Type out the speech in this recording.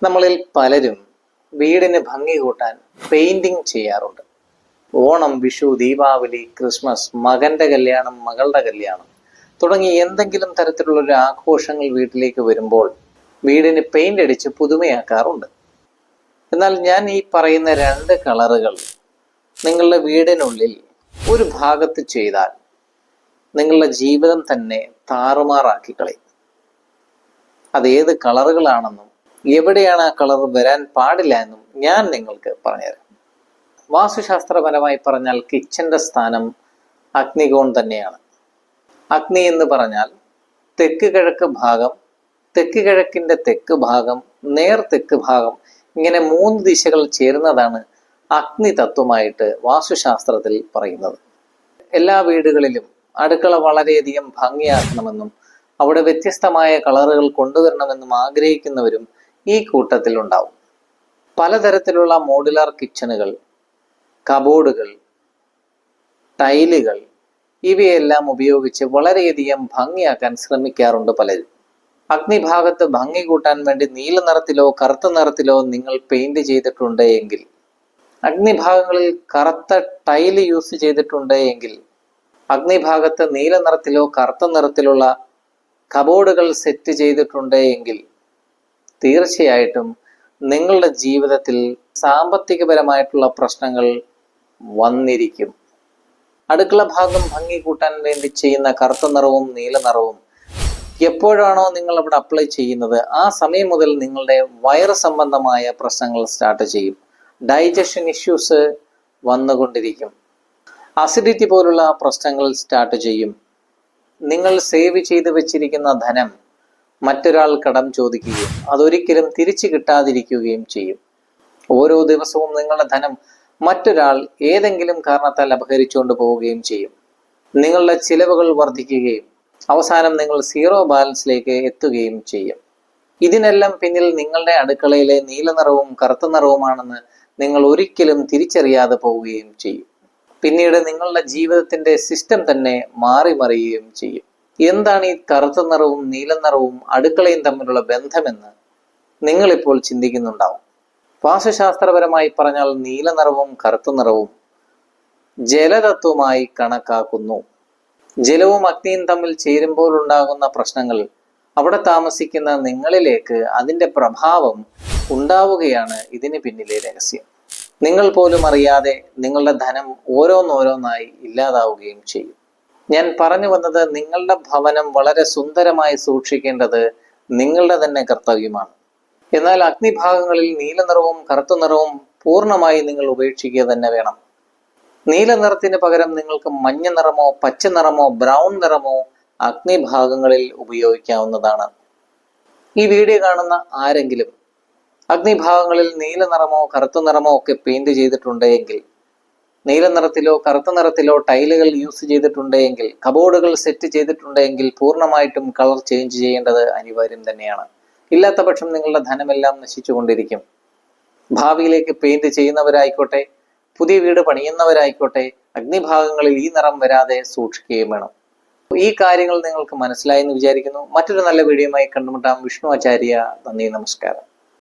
നമ്മളിൽ പലരും വീടിന് ഭംഗി കൂട്ടാൻ പെയിന്റിങ് ചെയ്യാറുണ്ട്. ഓണം, വിഷു, ദീപാവലി, ക്രിസ്മസ്, മകന്റെ കല്യാണം, മകളുടെ കല്യാണം തുടങ്ങി എന്തെങ്കിലും തരത്തിലുള്ള ഒരു ആഘോഷങ്ങൾ വീട്ടിലേക്ക് വരുമ്പോൾ വീടിന് പെയിന്റ് അടിച്ച് പുതുമയാക്കാറുണ്ട്. എന്നാൽ ഞാൻ ഈ പറയുന്ന രണ്ട് കളറുകൾ നിങ്ങളുടെ വീടിനുള്ളിൽ ഒരു ഭാഗത്ത് ചെയ്താൽ നിങ്ങളുടെ ജീവിതം തന്നെ താറുമാറാക്കി കളയും. അത് ഏത് കളറുകളാണെന്നും എവിടെയാണ് ആ കളർ വരാൻ പാടില്ല എന്നും ഞാൻ നിങ്ങൾക്ക് പറഞ്ഞുതരാം. വാസ്തുശാസ്ത്രപരമായി പറഞ്ഞാൽ കിച്ചന്റെ സ്ഥാനം അഗ്നികോൺ തന്നെയാണ്. അഗ്നി എന്ന് പറഞ്ഞാൽ തെക്ക് കിഴക്ക് ഭാഗം, തെക്ക് കിഴക്കിന്റെ തെക്ക് ഭാഗം, നേർ തെക്ക് ഭാഗം, ഇങ്ങനെ 3 ദിശകൾ ചേരുന്നതാണ് അഗ്നി തത്വമായിട്ട് വാസ്തുശാസ്ത്രത്തിൽ പറയുന്നത്. എല്ലാ വീടുകളിലും അടുക്കള വളരെയധികം ഭംഗിയാക്കണമെന്നും അവിടെ വ്യത്യസ്തമായ കളറുകൾ കൊണ്ടുവരണമെന്നും ആഗ്രഹിക്കുന്നവരും ഈ കൂട്ടത്തിൽ ഉണ്ടാവും. പലതരത്തിലുള്ള മോഡുലാർ കിച്ചണുകൾ, കബോർഡുകൾ, ടൈലുകൾ ഇവയെല്ലാം ഉപയോഗിച്ച് വളരെയധികം ഭംഗിയാക്കാൻ ശ്രമിക്കാറുണ്ട് പലരും. അഗ്നിഭാഗത്ത് ഭംഗി കൂട്ടാൻ വേണ്ടി നീല നിറത്തിലോ കറുത്ത നിറത്തിലോ നിങ്ങൾ പെയിന്റ് ചെയ്തിട്ടുണ്ട് എങ്കിൽ, അഗ്നിഭാഗങ്ങളിൽ കറുത്ത ടൈല് യൂസ് ചെയ്തിട്ടുണ്ട് എങ്കിൽ, അഗ്നിഭാഗത്ത് നീല നിറത്തിലോ കറുത്ത നിറത്തിലുള്ള കബോർഡുകൾ സെറ്റ് ചെയ്തിട്ടുണ്ട് എങ്കിൽ തീർച്ചയായിട്ടും നിങ്ങളുടെ ജീവിതത്തിൽ സാമ്പത്തികപരമായിട്ടുള്ള പ്രശ്നങ്ങൾ വന്നിരിക്കും. അടുക്കള ഭാഗം ഭംഗി കൂട്ടാൻ വേണ്ടി ചെയ്യുന്ന കറുത്ത നിറവും നീല നിറവും എപ്പോഴാണോ നിങ്ങൾ അവിടെ അപ്ലൈ ചെയ്യുന്നത് ആ സമയം മുതൽ നിങ്ങളുടെ വയറ് സംബന്ധമായ പ്രശ്നങ്ങൾ സ്റ്റാർട്ട് ചെയ്യും. ഡൈജഷൻ ഇഷ്യൂസ് വന്നുകൊണ്ടിരിക്കും. അസിഡിറ്റി പോലുള്ള പ്രശ്നങ്ങൾ സ്റ്റാർട്ട് ചെയ്യും. നിങ്ങൾ സേവ് ചെയ്ത് വെച്ചിരിക്കുന്ന ധനം മറ്റൊരാൾ കടം ചോദിക്കുകയും അതൊരിക്കലും തിരിച്ചു കിട്ടാതിരിക്കുകയും ചെയ്യും. ഓരോ ദിവസവും നിങ്ങളുടെ ധനം മറ്റൊരാൾ ഏതെങ്കിലും കാരണത്താൽ അപഹരിച്ചുകൊണ്ട് പോവുകയും ചെയ്യും. നിങ്ങളുടെ ചിലവുകൾ വർദ്ധിക്കുകയും അവസാനം നിങ്ങൾ സീറോ ബാലൻസിലേക്ക് എത്തുകയും ചെയ്യും. ഇതിനെല്ലാം പിന്നിൽ നിങ്ങളുടെ അടുക്കളയിലെ നീല നിറവും കറുത്ത നിറവുമാണെന്ന് നിങ്ങൾ ഒരിക്കലും തിരിച്ചറിയാതെ പോവുകയും ചെയ്യും. പിന്നീട് നിങ്ങളുടെ ജീവിതത്തിന്റെ സിസ്റ്റം തന്നെ മാറി മറിയുകയും ചെയ്യും. എന്താണ് ഈ കറുത്ത നിറവും നീല നിറവും അടുക്കളയും തമ്മിലുള്ള ബന്ധമെന്ന് നിങ്ങളിപ്പോൾ ചിന്തിക്കുന്നുണ്ടാവും. വാസ്തുശാസ്ത്രപരമായി പറഞ്ഞാൽ നീല നിറവും കറുത്ത നിറവും ജലതത്വമായി കണക്കാക്കുന്നു. ജലവും അഗ്നിയും തമ്മിൽ ചേരുമ്പോൾ ഉണ്ടാകുന്ന പ്രശ്നങ്ങൾ അവിടെ താമസിക്കുന്ന നിങ്ങളിലേക്ക് അതിൻ്റെ പ്രഭാവം ഉണ്ടാവുകയാണ് ഇതിന് പിന്നിലെ രഹസ്യം. നിങ്ങൾ പോലും അറിയാതെ നിങ്ങളുടെ ധനം ഓരോന്നോരോന്നായി ഇല്ലാതാവുകയും ചെയ്യും. ഞാൻ പറഞ്ഞു വന്നത്, നിങ്ങളുടെ ഭവനം വളരെ സുന്ദരമായി സൂക്ഷിക്കേണ്ടത് നിങ്ങളുടെ തന്നെ കർത്തവ്യമാണ്. എന്നാൽ അഗ്നിഭാഗങ്ങളിൽ നീല നിറവും കറുത്ത നിറവും പൂർണ്ണമായി നിങ്ങൾ ഉപേക്ഷിക്കുക തന്നെ വേണം. നീല നിറത്തിന് പകരം നിങ്ങൾക്ക് മഞ്ഞ നിറമോ പച്ച നിറമോ ബ്രൗൺ നിറമോ അഗ്നിഭാഗങ്ങളിൽ ഉപയോഗിക്കാവുന്നതാണ്. ഈ വീഡിയോ കാണുന്ന ആരെങ്കിലും അഗ്നിഭാഗങ്ങളിൽ നീല നിറമോ കറുത്ത നിറമോ ഒക്കെ പെയിന്റ് ചെയ്തിട്ടുണ്ടെങ്കിൽ, നീല നിറത്തിലോ കറുത്ത നിറത്തിലോ ടൈലുകൾ യൂസ് ചെയ്തിട്ടുണ്ടെങ്കിൽ, കബോർഡുകൾ സെറ്റ് ചെയ്തിട്ടുണ്ടെങ്കിൽ പൂർണ്ണമായിട്ടും കളർ ചേഞ്ച് ചെയ്യേണ്ടത് അനിവാര്യം തന്നെയാണ്. ഇല്ലാത്ത പക്ഷം നിങ്ങളുടെ ധനമെല്ലാം നശിച്ചുകൊണ്ടിരിക്കും. ഭാവിയിലേക്ക് പെയിന്റ് ചെയ്യുന്നവരായിക്കോട്ടെ, പുതിയ വീട് പണിയുന്നവരായിക്കോട്ടെ, അഗ്നിഭാഗങ്ങളിൽ ഈ നിറം വരാതെ സൂക്ഷിക്കുകയും വേണം. ഈ കാര്യങ്ങൾ നിങ്ങൾക്ക് മനസ്സിലായെന്ന് വിചാരിക്കുന്നു. മറ്റൊരു നല്ല വീഡിയോയുമായി കണ്ടുമുട്ടാം. വിഷ്ണു ആചാര്യ. നന്ദി, നമസ്കാരം.